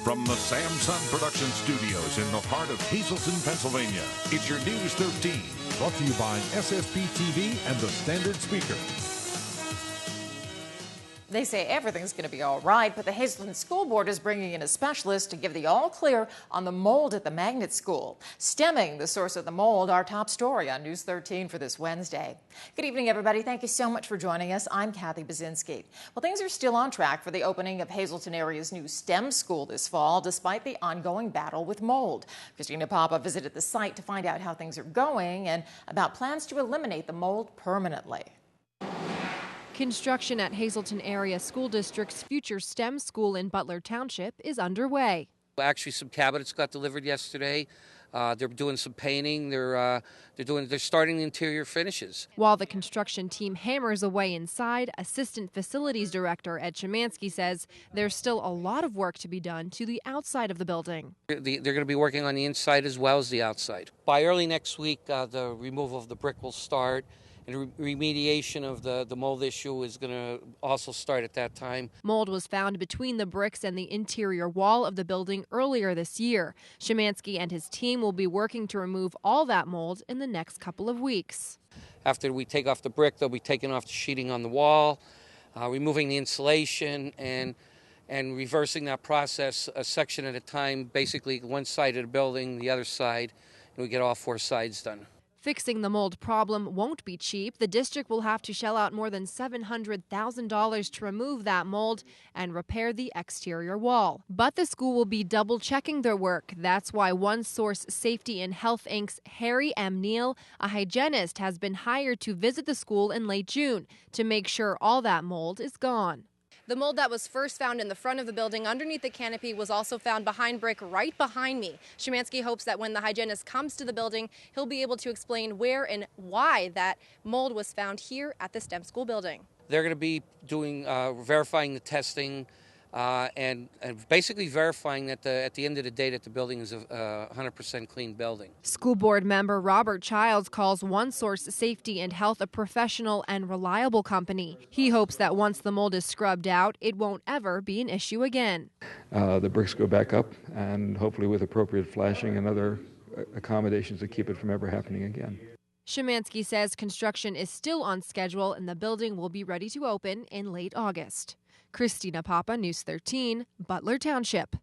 From the Samsung Production Studios in the heart of Hazleton, Pennsylvania, it's your News 13. Brought to you by SSPTV and the Standard Speaker. They say everything's going to be all right, but the Hazleton School Board is bringing in a specialist to give the all clear on the mold at the magnet school. Stemming the source of the mold, our top story on News 13 for this Wednesday. Good evening, everybody. Thank you so much for joining us. I'm Kathy Bazinski. Well, things are still on track for the opening of Hazleton area's new STEM school this fall, despite the ongoing battle with mold. Christina Papa visited the site to find out how things are going and about plans to eliminate the mold permanently. Construction at Hazleton Area School District's future STEM school in Butler Township is underway. Actually, some cabinets got delivered yesterday. They're doing some painting. They're starting the interior finishes. While the construction team hammers away inside, Assistant Facilities Director Ed Szymanski says there's still a lot of work to be done to the outside of the building. They're going to be working on the inside as well as the outside. By early next week, the removal of the brick will start. And remediation of the mold issue is going to also start at that time. Mold was found between the bricks and the interior wall of the building earlier this year. Szymanski and his team will be working to remove all that mold in the next couple of weeks. After we take off the brick, they'll be taking off the sheeting on the wall, removing the insulation, and reversing that process a section at a time, basically one side of the building, the other side, and we get all four sides done. Fixing the mold problem won't be cheap. The district will have to shell out more than $700,000 to remove that mold and repair the exterior wall. But the school will be double checking their work. That's why One Source Safety and Health Inc.'s Harry M. Neal, a hygienist, has been hired to visit the school in late June to make sure all that mold is gone. The mold that was first found in the front of the building underneath the canopy was also found behind brick right behind me. Szymanski hopes that when the hygienist comes to the building, he'll be able to explain where and why that mold was found here at the STEM school building. They're going to be doing verifying the testing and basically verifying that at the end of the day that the building is a 100% clean building. School board member Robert Childs calls One Source Safety and Health a professional and reliable company. He hopes that once the mold is scrubbed out, it won't ever be an issue again. The bricks go back up, and hopefully with appropriate flashing and other accommodations to keep it from ever happening again. Szymanski says construction is still on schedule and the building will be ready to open in late August. Christina Papa, News 13, Butler Township.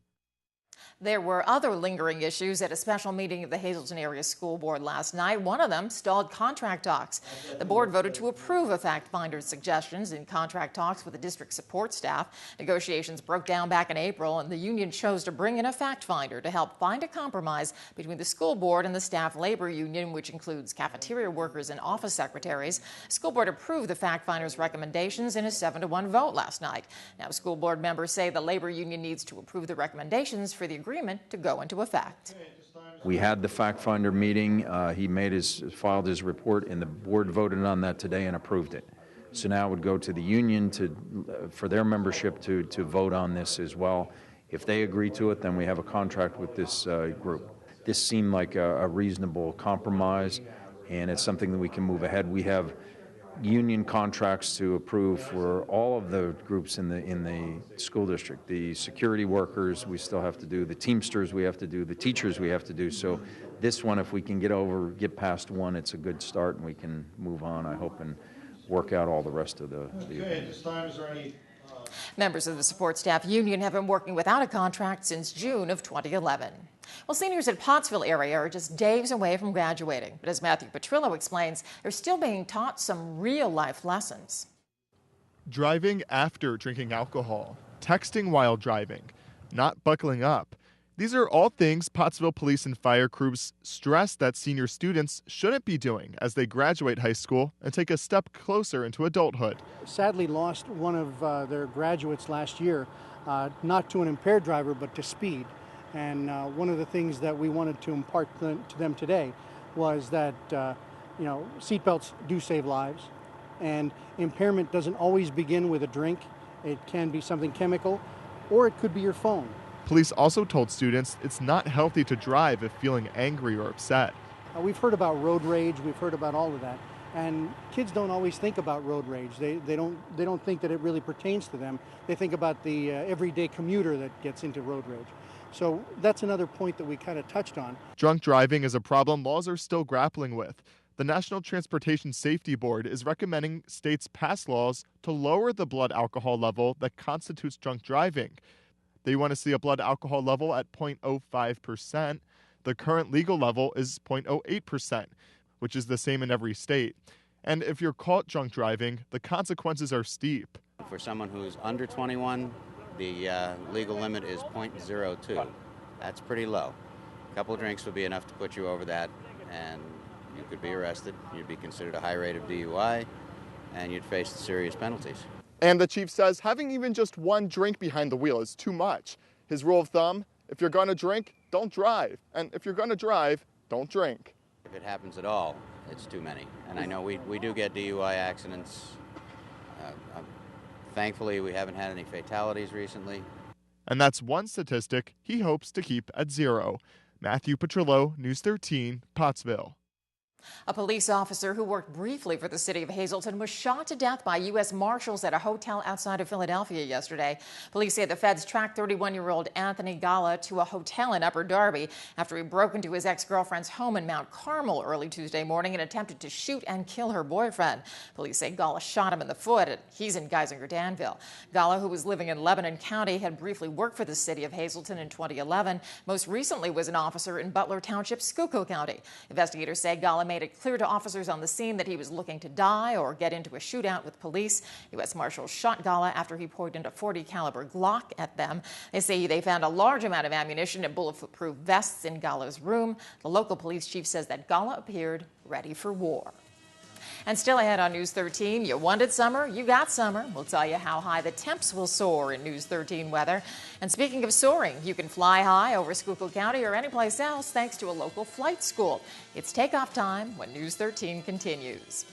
There were other lingering issues at a special meeting of the Hazleton Area School Board last night. One of them stalled contract talks. The board voted to approve a fact finder's suggestions in contract talks with the district support staff. Negotiations broke down back in April, and the union chose to bring in a fact finder to help find a compromise between the school board and the staff labor union, which includes cafeteria workers and office secretaries. The school board approved the fact finder's recommendations in a 7-1 vote last night. Now, school board members say the labor union needs to approve the recommendations for the agreement to go into effect. We had the fact finder meeting. He filed his report, and the board voted on that today and approved it. So now it would go to the union for their membership to vote on this as well. If they agree to it, then we have a contract with this group. This seemed like a reasonable compromise, and it's something that we can move ahead. We have union contracts to approve for all of the groups in the school district. The security workers we still have to do, the Teamsters we have to do, the teachers we have to do. So this one, if we can get past one, it's a good start, and we can move on, I hope, and work out all the rest of the at this time, is there any Members of the support staff union have been working without a contract since June of 2011. Well, seniors at Pottsville area are just days away from graduating. But as Matthew Petrillo explains, they're still being taught some real-life lessons. Driving after drinking alcohol, texting while driving, not buckling up. These are all things Pottsville police and fire crews stress that senior students shouldn't be doing as they graduate high school and take a step closer into adulthood. Sadly lost one of their graduates last year, not to an impaired driver, but to speed. And one of the things that we wanted to impart to them today was that seatbelts do save lives, and impairment doesn't always begin with a drink. It can be something chemical, or it could be your phone. Police also told students it's not healthy to drive if feeling angry or upset. We've heard about road rage, we've heard about all of that, And kids don't always think about road rage. They don't think that it really pertains to them. They think about the everyday commuter that gets into road rage. So that's another point that we kind of touched on. Drunk driving is a problem laws are still grappling with. The National Transportation Safety Board is recommending states pass laws to lower the blood alcohol level that constitutes drunk driving. They want to see a blood alcohol level at 0.05%. The current legal level is 0.08%, which is the same in every state. And if you're caught drunk driving, the consequences are steep. For someone who's under 21, the legal limit is 0.02. That's pretty low. A couple of drinks would be enough to put you over that, and you could be arrested. You'd be considered a high rate of DUI, and you'd face serious penalties. And the chief says having even just one drink behind the wheel is too much. His rule of thumb, if you're going to drink, don't drive. And if you're going to drive, don't drink. If it happens at all, it's too many. And I know we do get DUI accidents. Thankfully, we haven't had any fatalities recently. And that's one statistic he hopes to keep at zero. Matthew Petrillo, News 13, Pottsville. A police officer who worked briefly for the city of Hazleton was shot to death by U.S. Marshals at a hotel outside of Philadelphia yesterday. Police say the feds tracked 31-year-old Anthony Galla to a hotel in Upper Darby after he broke into his ex-girlfriend's home in Mount Carmel early Tuesday morning and attempted to shoot and kill her boyfriend. Police say Galla shot him in the foot, and he's in Geisinger, Danville. Galla, who was living in Lebanon County, had briefly worked for the city of Hazleton in 2011. Most recently was an officer in Butler Township, Schuylkill County. Investigators say Galla made it clear to officers on the scene that he was looking to die or get into a shootout with police. U.S. Marshals shot Galla after he pointed a .40 caliber Glock at them. They say they found a large amount of ammunition and bulletproof vests in Galla's room. The local police chief says that Galla appeared ready for war. And still ahead on News 13, you wanted summer, you got summer. We'll tell you how high the temps will soar in News 13 weather. And speaking of soaring, you can fly high over Schuylkill County or anyplace else thanks to a local flight school. It's takeoff time when News 13 continues.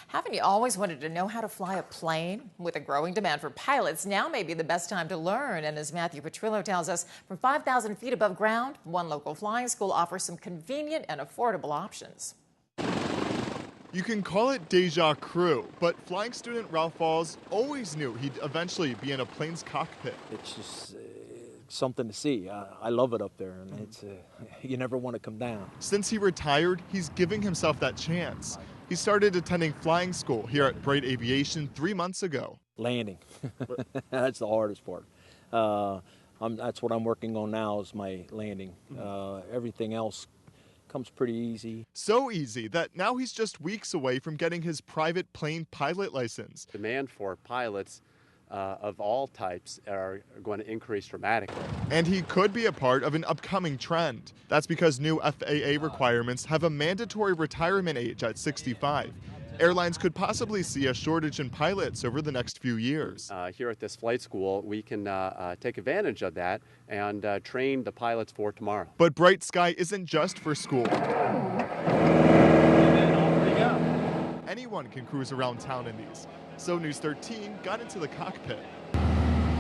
Haven't you always wanted to know how to fly a plane? With a growing demand for pilots, now may be the best time to learn. And as Matthew Petrillo tells us, from 5,000 feet above ground, one local flying school offers some convenient and affordable options. You can call it deja crew, but flying student Ralph Falls always knew he'd eventually be in a plane's cockpit. It's just something to see. I love it up there, and it's you never want to come down. Since he retired, he's giving himself that chance. He started attending flying school here at Bright Aviation 3 months ago. Landing. That's the hardest part. That's what I'm working on now is my landing. Everything else comes pretty easy. So easy that now he's just weeks away from getting his private plane pilot license. Demand for pilots of all types are going to increase dramatically. And he could be a part of an upcoming trend. That's because new FAA requirements have a mandatory retirement age at 65. Airlines could possibly see a shortage in pilots over the next few years. Here at this flight school, we can take advantage of that and train the pilots for tomorrow. But Bright Sky isn't just for school. Anyone can cruise around town in these. So News 13 got into the cockpit.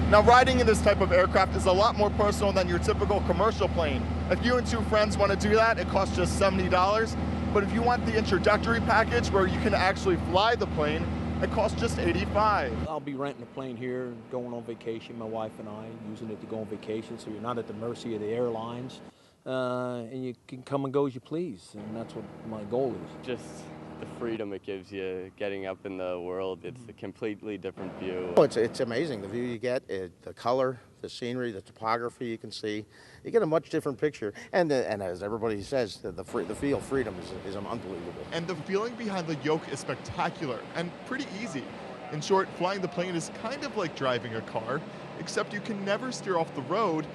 Now, riding in this type of aircraft is a lot more personal than your typical commercial plane. If you and two friends want to do that, it costs just $70. But if you want the introductory package where you can actually fly the plane, it costs just $85. I'll be renting a plane here, going on vacation, my wife and I, using it to go on vacation, so you're not at the mercy of the airlines. And you can come and go as you please, and that's what my goal is. Just the freedom it gives you, getting up in the world, it's a completely different view. Oh, it's amazing, the view you get, the color, the scenery, the topography you can see. You get a much different picture. And as everybody says, the feel freedom is unbelievable. And the feeling behind the yoke is spectacular and pretty easy. In short, flying the plane is kind of like driving a car, except you can never steer off the road,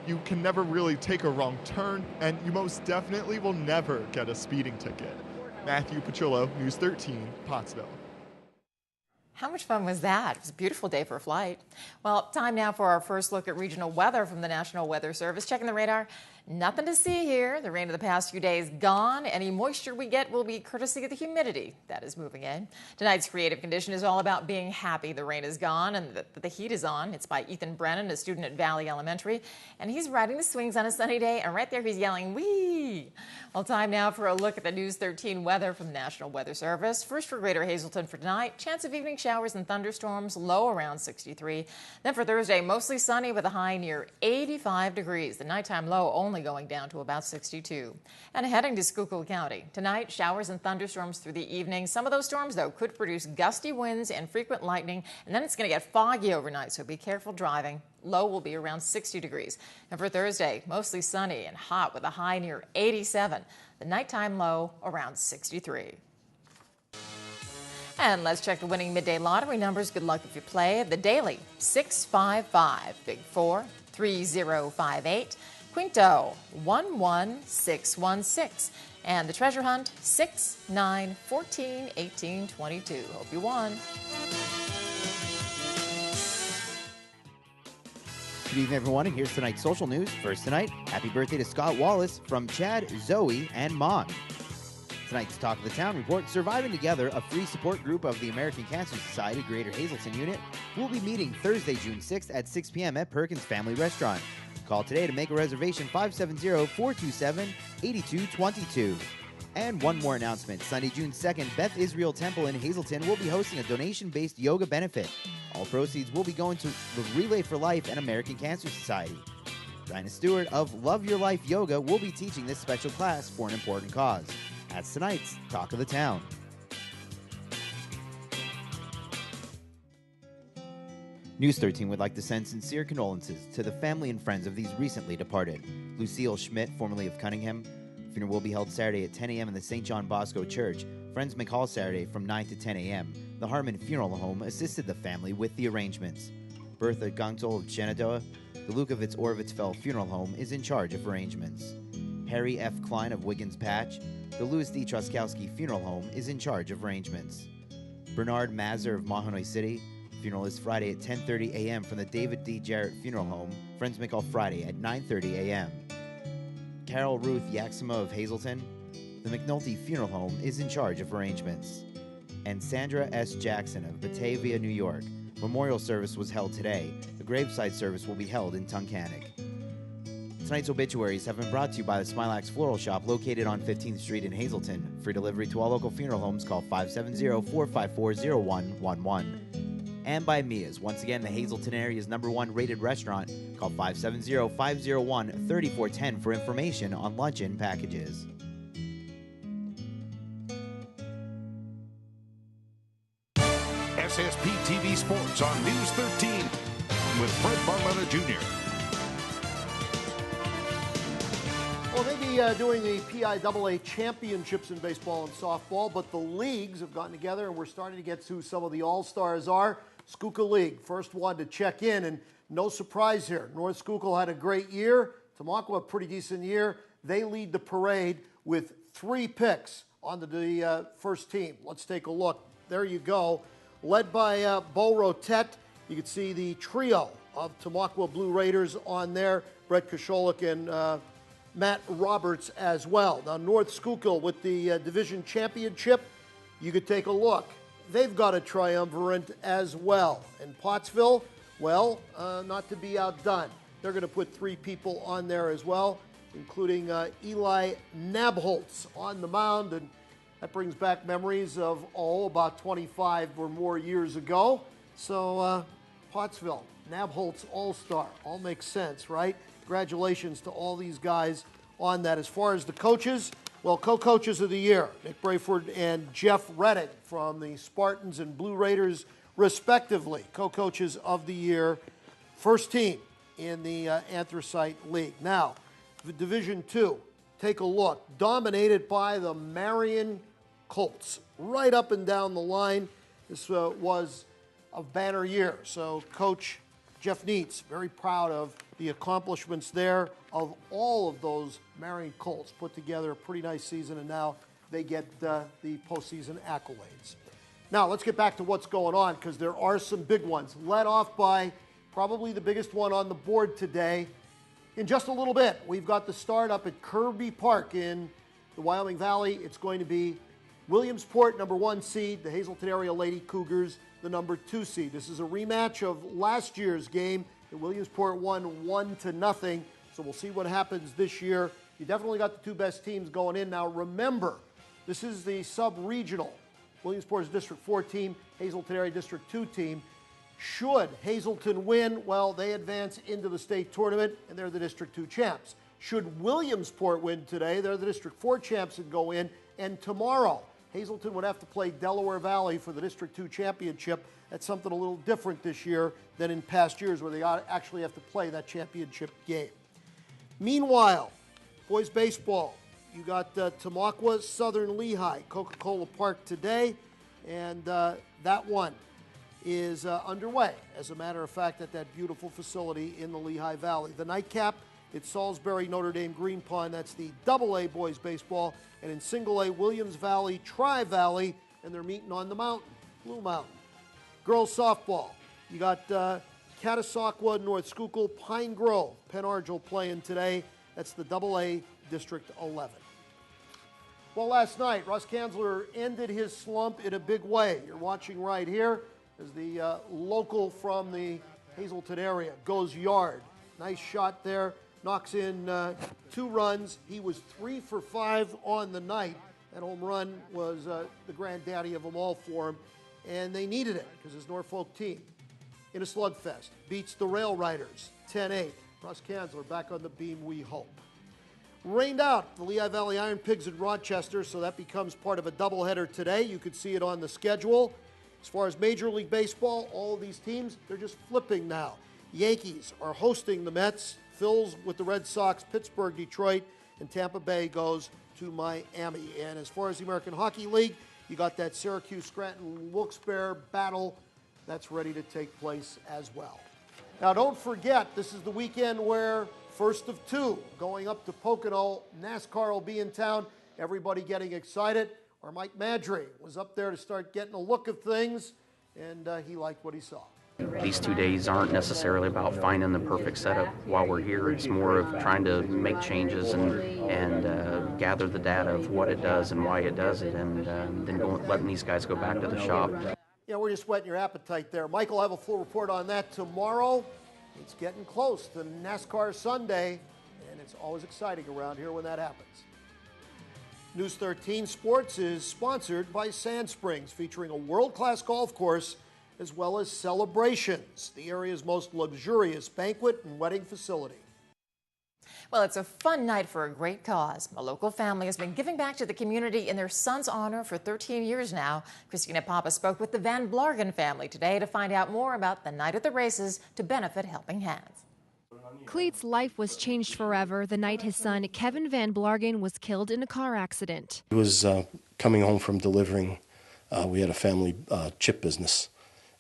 you can never really take a wrong turn, and you most definitely will never get a speeding ticket. Matthew Petrillo, News 13, Pottsville. How much fun was that? It was a beautiful day for a flight. Well, time now for our first look at regional weather from the National Weather Service. Checking the radar, Nothing to see here. The rain of the past few days gone. Any moisture we get will be courtesy of the humidity that is moving in. Tonight's creative condition is all about being happy the rain is gone and the heat is on. It's by Ethan Brennan, a student at Valley Elementary, and he's riding the swings on a sunny day, and right there he's yelling, "Wee!" Well, time now for a look at the News 13 weather from the National Weather Service. First for Greater Hazleton for tonight, chance of evening showers and thunderstorms, low around 63. Then for Thursday, mostly sunny with a high near 85 degrees. The nighttime low only going down to about 62. And heading to Schuylkill County. Tonight, showers and thunderstorms through the evening. Some of those storms, though, could produce gusty winds and frequent lightning, and then it's going to get foggy overnight, so be careful driving. Low will be around 60 degrees. And for Thursday, mostly sunny and hot with a high near 87. The nighttime low around 63. And let's check the winning midday lottery numbers. Good luck if you play. The daily, 655. Big 4, 3058. Quinto, 11616. And the treasure hunt, 6, 9, 14, 18, 22. Hope you won. Good evening, everyone, and here's tonight's social news. First tonight, happy birthday to Scott Wallace from Chad, Zoe, and Mom. Tonight's Talk of the Town report, Surviving Together, a free support group of the American Cancer Society Greater Hazleton Unit, will be meeting Thursday, June 6th at 6 p.m. at Perkins Family Restaurant. Call today to make a reservation, 570-427-8222. And one more announcement. Sunday, June 2nd, Beth Israel Temple in Hazleton will be hosting a donation-based yoga benefit. All proceeds will be going to the Relay for Life and American Cancer Society. Dinah Stewart of Love Your Life Yoga will be teaching this special class for an important cause. That's tonight's Talk of the Town. News 13 would like to send sincere condolences to the family and friends of these recently departed. Lucille Schmidt, formerly of Cunningham. Funeral will be held Saturday at 10 a.m. in the St. John Bosco Church. Friends may call Saturday from 9 to 10 a.m. The Harmon Funeral Home assisted the family with the arrangements. Bertha Guntel of Shenandoah, the Lukovitz Orvitzfeld Funeral Home, is in charge of arrangements. Harry F. Klein of Wiggins Patch, the Louis D. Truskowski Funeral Home, is in charge of arrangements. Bernard Mazur of Mahanoy City, funeral is Friday at 10:30 a.m. from the David D. Jarrett Funeral Home. Friends may call Friday at 9:30 a.m. Carol Ruth Yaxima of Hazleton, the McNulty Funeral Home, is in charge of arrangements. And Sandra S. Jackson of Batavia, New York. Memorial service was held today. The graveside service will be held in Tunkhannock. Tonight's obituaries have been brought to you by the Smilax Floral Shop located on 15th Street in Hazleton. Free delivery to all local funeral homes. Call 570-454-0111. And by Mia's, once again, the Hazleton area's #1 rated restaurant. Call 570-501-3410 for information on luncheon packages. SSPTV Sports on News 13 with Fred Barletta Jr. Well, maybe doing the PIAA championships in baseball and softball, but the leagues have gotten together and we're starting to get who some of the all-stars are. Schuylkill League, first one to check in, and no surprise here. North Schuylkill had a great year. Tamaqua, a pretty decent year. They lead the parade with 3 picks on the first team. Let's take a look. There you go. Led by Bo Rotet. You can see the trio of Tamaqua Blue Raiders on there. Brett Kosholik and Matt Roberts as well. Now, North Schuylkill with the division championship, you could take a look. They've got a triumvirate as well. And Pottsville, well, not to be outdone. They're going to put 3 people on there as well, including Eli Nabholz on the mound. And that brings back memories of, about 25 or more years ago. So, Pottsville, Nabholz All-Star. All makes sense, right? Congratulations to all these guys on that. As far as the coaches, well, co-coaches of the year, Nick Brayford and Jeff Reddick from the Spartans and Blue Raiders, respectively. Co-coaches of the year, first team in the Anthracite League. Now, Division II, take a look. Dominated by the Marion Colts, right up and down the line. This was a banner year. So Coach Jeff Neitz, very proud of the accomplishments there of all of those Marion Colts. Put together a pretty nice season, and now they get the postseason accolades. Now, let's get back to what's going on, because there are some big ones. Led off by probably the biggest one on the board today, In just a little bit, we've got the start up at Kirby Park in the Wyoming Valley. It's going to be Williamsport, number 1 seed, the Hazleton area Lady Cougars, the number 2 seed. This is a rematch of last year's game. Williamsport won 1-0, so we'll see what happens this year. You definitely got the 2 best teams going in. Now remember, this is the sub-regional. Williamsport is District 4 team, Hazleton area District 2 team. Should Hazleton win, well, they advance into the state tournament, and they're the District 2 champs. Should Williamsport win today, they're the District 4 champs and go in. And tomorrow, Hazleton would have to play Delaware Valley for the District 2 championship. That's something a little different this year than in past years where they actually have to play that championship game. Meanwhile, boys baseball, you got Tamaqua, Southern Lehigh, Coca-Cola Park today, and that one is underway, as a matter of fact, at that beautiful facility in the Lehigh Valley. The nightcap, it's Salisbury, Notre Dame, Green Pond. That's the AA boys baseball. And in single A, Williams Valley, Tri-Valley, and they're meeting on the mountain, Blue Mountain. Girls softball, you got Catasauqua, North Schuylkill, Pine Grove, Penn Argyl playing today. That's the AA District 11. Well, last night, Russ Kanzler ended his slump in a big way. You're watching right here as the local from the Hazleton area goes yard. Nice shot there, knocks in 2 runs. He was 3 for 5 on the night. That home run was the granddaddy of them all for him, and they needed it because his Norfolk team, in a slugfest, beats the Rail Riders 10-8. Russ Kanzler back on the beam, we hope. Rained out the Lehigh Valley Iron Pigs in Rochester, so that becomes part of a doubleheader today. You could see it on the schedule. As far as Major League Baseball, all of these teams, they're just flipping now. Yankees are hosting the Mets, Phil's with the Red Sox, Pittsburgh, Detroit, and Tampa Bay goes to Miami. And as far as the American Hockey League, you got that Syracuse, Scranton, Wilkes-Barre battle that's ready to take place as well. Now don't forget, this is the weekend where first of 2 going up to Pocono. NASCAR will be in town. Everybody getting excited. Our Mike Madry was up there to start getting a look at things, and he liked what he saw. These 2 days aren't necessarily about finding the perfect setup while we're here. It's more of trying to make changes and gather the data of what it does and why it does it, and then letting these guys go back to the shop. Yeah, we're just whetting your appetite there. Michael will have a full report on that tomorrow. It's getting close to NASCAR Sunday, and it's always exciting around here when that happens. News 13 Sports is sponsored by Sand Springs, featuring a world-class golf course as well as celebrations, the area's most luxurious banquet and wedding facility. Well, it's a fun night for a great cause. A local family has been giving back to the community in their son's honor for 13 years now. Christina Papa spoke with the Van Blargen family today to find out more about the night at the races to benefit Helping Hands. Cleet's life was changed forever the night his son, Kevin Van Blargen, was killed in a car accident. He was coming home from delivering, we had a family chip business,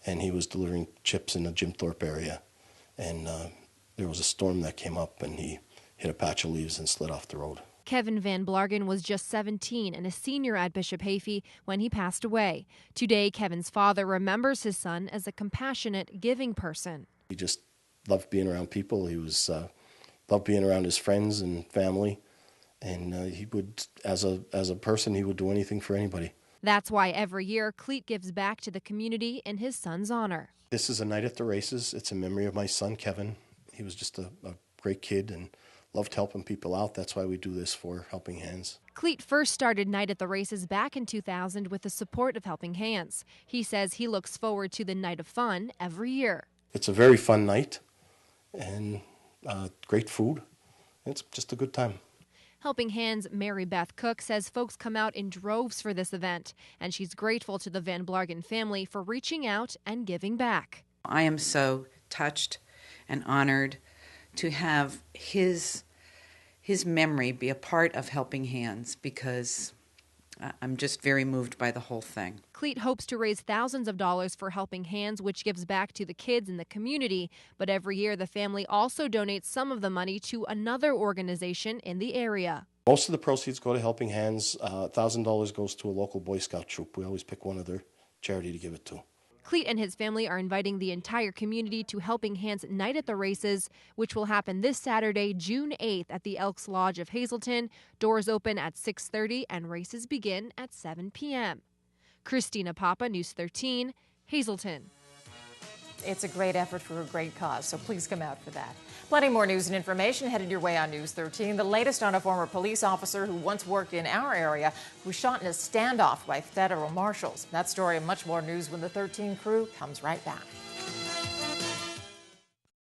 and he was delivering chips in the Jim Thorpe area. And there was a storm that came up, and he hit a patch of leaves and slid off the road. Kevin Van Blargen was just 17 and a senior at Bishop Hafey when he passed away. Today, Kevin's father remembers his son as a compassionate, giving person. He just loved being around people. He was loved being around his friends and family, and he would, as a person, he would do anything for anybody. That's why every year Cleet gives back to the community in his son's honor. This is a night at the races. It's a memory of my son, Kevin. He was just a great kid and loved helping people out. That's why we do this for Helping Hands. Cleet first started Night at the Races back in 2000 with the support of Helping Hands. He says he looks forward to the Night of Fun every year. It's a very fun night and great food. It's just a good time. Helping Hands' Mary Beth Cook says folks come out in droves for this event, and she's grateful to the Van Blargen family for reaching out and giving back. I am so touched and honored to have his memory be a part of Helping Hands, because I'm just very moved by the whole thing. Cleet hopes to raise thousands of dollars for Helping Hands, which gives back to the kids in the community. But every year, the family also donates some of the money to another organization in the area. Most of the proceeds go to Helping Hands. $1,000 goes to a local Boy Scout troop. We always pick one other charity to give it to. Cleet and his family are inviting the entire community to Helping Hands Night at the Races, which will happen this Saturday, June 8th at the Elks Lodge of Hazleton. Doors open at 6:30 and races begin at 7 p.m. Christina Papa, News 13, Hazleton. It's a great effort for a great cause, so please come out for that. Plenty more news and information headed your way on News 13. The latest on a former police officer who once worked in our area who was shot in a standoff by federal marshals. That story and much more news when the 13 crew comes right back.